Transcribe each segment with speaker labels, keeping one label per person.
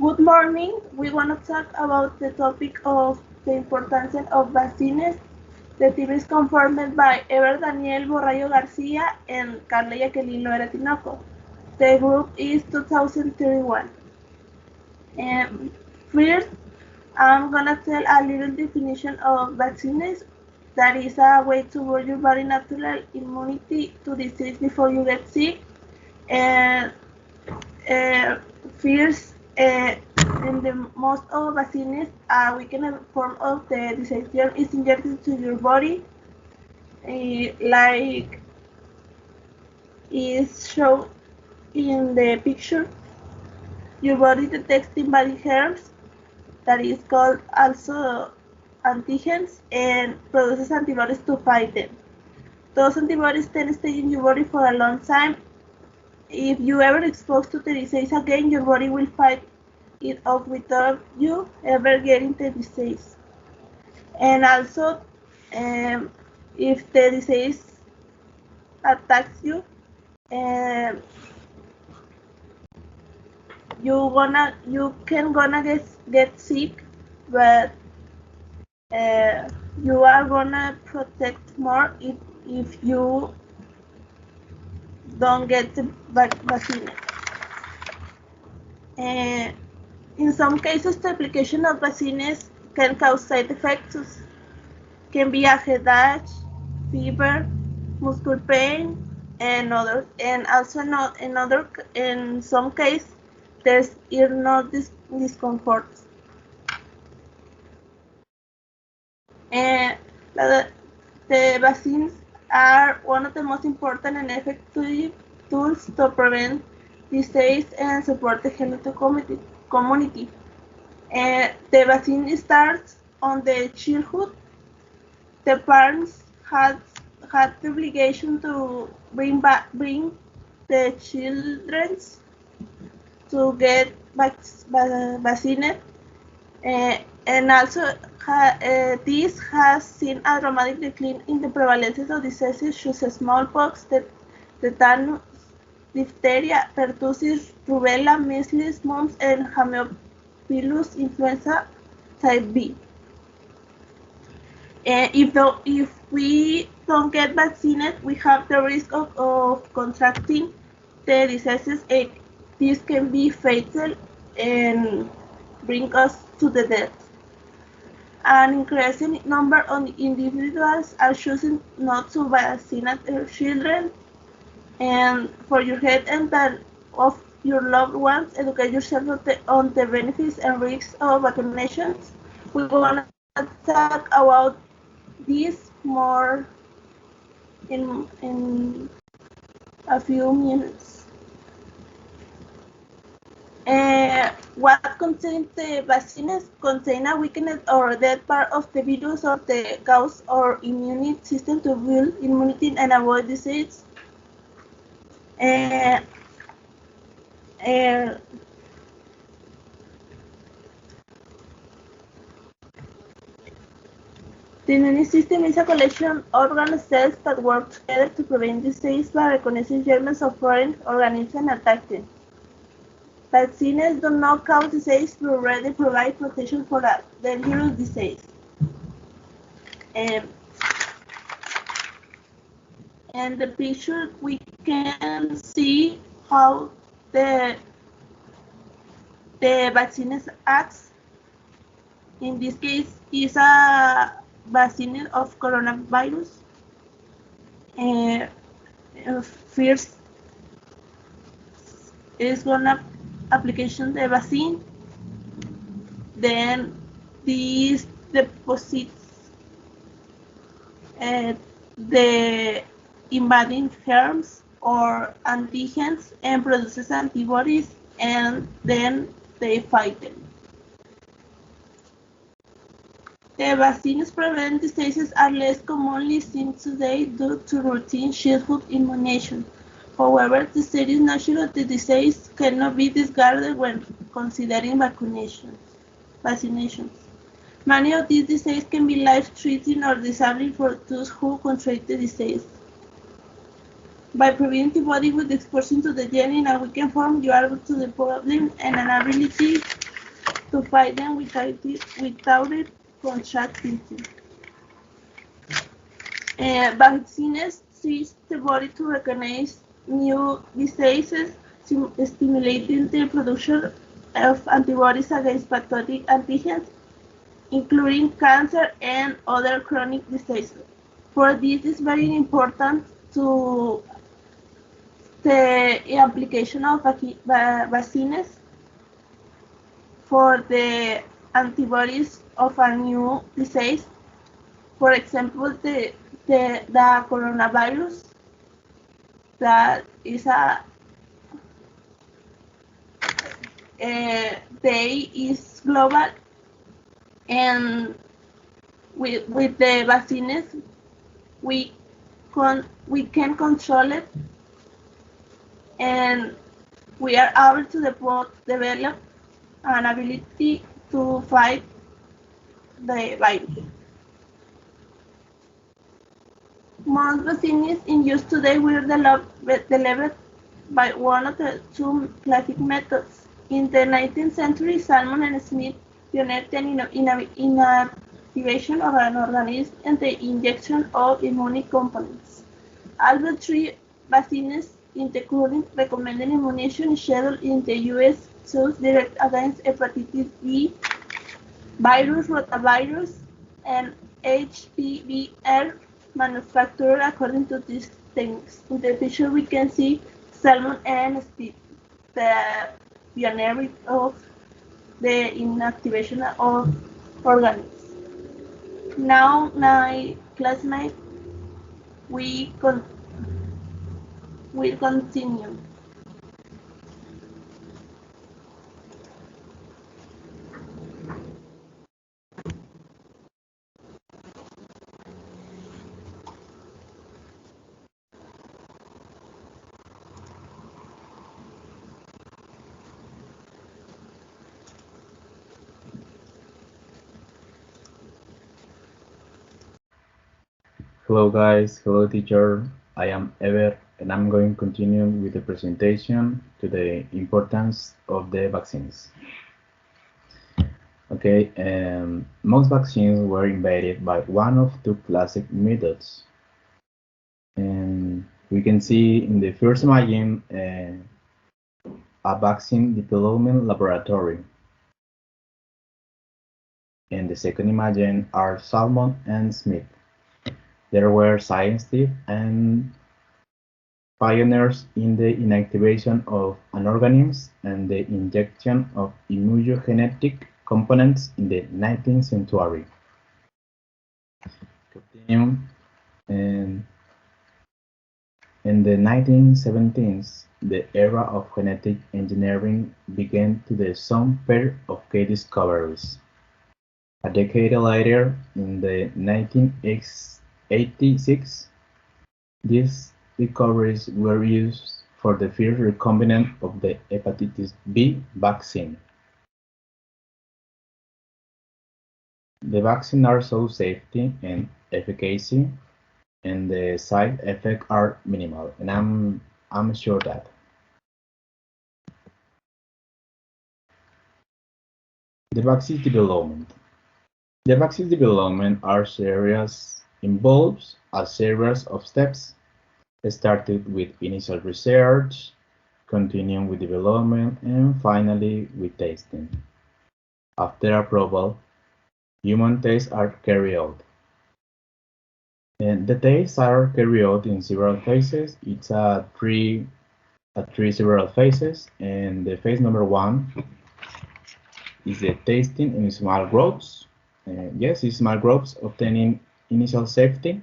Speaker 1: Good morning. We want to talk about the topic of the importance of vaccines. The team is conformed by Ever Daniel Borrayo Garcia and Carla Jacqueline Loera Tinoco. The group is 2031. First, I'm gonna tell a little definition of vaccines. That is a way to build your body natural immunity to disease before you get sick. And first, in the most of vaccines, a weakened form of the disease germ is injected to your body, like is shown in the picture. Your body detects the body germs, that is called also antigens, and produces antibodies to fight them. Those antibodies then stay in your body for a long time. If you ever exposed to the disease again, your body will fight it off without you ever getting the disease. And also, if the disease attacks you, you can gonna get sick, but you are gonna protect more if you don't get the vaccine. In some cases, the application of vaccines can cause side effects, can be a headache, fever, muscle pain, and others. And also in some cases, there's ear discomfort. And the vaccines are one of the most important and effective tools to prevent disease and support the health community. The vaccine starts on the childhood. The parents had the obligation to bring the children to get vaccinated, and also this has seen a dramatic decline in the prevalence of diseases such as smallpox, tetanus, diphtheria, pertussis, rubella, measles, mumps, and Haemophilus influenza type B. If we don't get vaccinated, we have the risk of contracting the diseases. This can be fatal and bring us to the death. An increasing number of individuals are choosing not to vaccinate their children. And for your health and that of your loved ones, educate yourself on the benefits and risks of vaccinations. We want to talk about this more in a few minutes. What contains the vaccines? Contain a weakened or dead part of the virus or the cause or immune system to build immunity and avoid disease. The immune system is a collection of organ cells that work together to prevent disease by recognizing germs of foreign organisms and attacking. Vaccines do not cause disease but rather provide protection for a dangerous disease. In the picture, we can see how the vaccines acts. In this case, is a vaccine of coronavirus. First is gonna application the vaccine, then this deposits the invading germs or antigens and produces antibodies, and then they fight them. The vaccines prevent diseases are less commonly seen today due to routine childhood immunization. However, the serious nature of the disease cannot be discarded when considering vaccinations. Many of these diseases can be life-threatening or disabling for those who contract the disease. By preventing the body with exposure to the gene in a weakened form, you are to the problem and an ability to fight them without it contracting. Vaccines teach the body to recognize new diseases, stimulating the production of antibodies against pathogenic antigens, including cancer and other chronic diseases. For this, it's very important to the application of vaccines for the antibodies of a new disease. For example, the coronavirus, that is they is global, and with the vaccines we can control it, and we are able to develop an ability to fight the virus. Most vaccines in use today were developed by one of the two classic methods. In the 19th century, Salmon and Smith pioneered the inactivation of an organism and the injection of immune components. Albert three vaccines in the current recommended immunization schedule in the U.S. choose direct against hepatitis B virus, rotavirus, and HPV-R manufactured according to these techniques. In the picture, we can see Salmon and Smith, the pioneer of the inactivation of organisms. Now, my classmates, we will continue.
Speaker 2: Hello guys, hello teacher, I am Ever and I'm going to continue with the presentation to the importance of the vaccines. Okay, most vaccines were invented by one of two classic methods. And we can see in the first image a vaccine development laboratory. And the second image are Salmon and Smith. There were scientists and pioneers in the inactivation of an organism and the injection of immunogenetic components in the 19th century. Continue. In the 1970s, the era of genetic engineering began to the some pair of key discoveries. A decade later, in the 1986, these discoveries were used for the first recombinant of the hepatitis B vaccine. The vaccine are so safety and efficacy, and the side effects are minimal, and I'm sure that. The vaccine development. The vaccine development involves a series of steps, started with initial research, continuing with development, and finally with testing. After approval, human tests are carried out. And the tests are carried out in several phases. It's three several phases, and the phase number 1 is the testing in small groups. Yes, in small groups obtaining initial safety.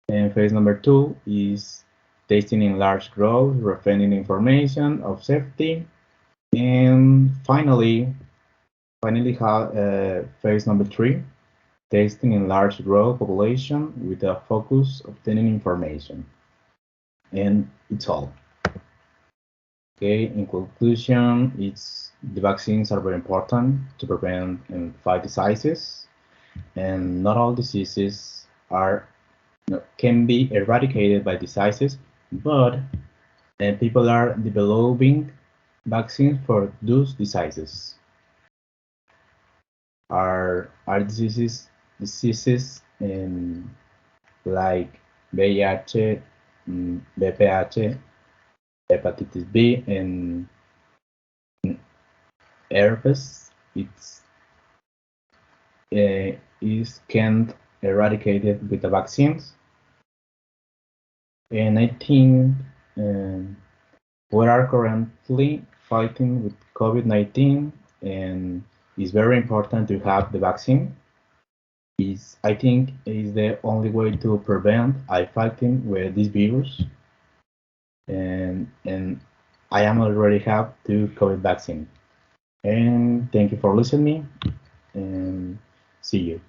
Speaker 2: And phase number 2 is testing in large groups, refining information of safety. And finally phase number 3, testing in large group population with a focus obtaining information. And it's all. Okay, in conclusion, the vaccines are very important to prevent and fight diseases, and not all diseases can be eradicated by diseases, but people are developing vaccines for those diseases. are diseases like VIH, VPH, hepatitis B, and herpes. Is can't eradicated with the vaccines, and I think we are currently fighting with COVID-19, and it's very important to have the vaccine. I think is the only way to prevent fighting with this virus, and I am already have the COVID vaccine. And thank you for listening, and see you.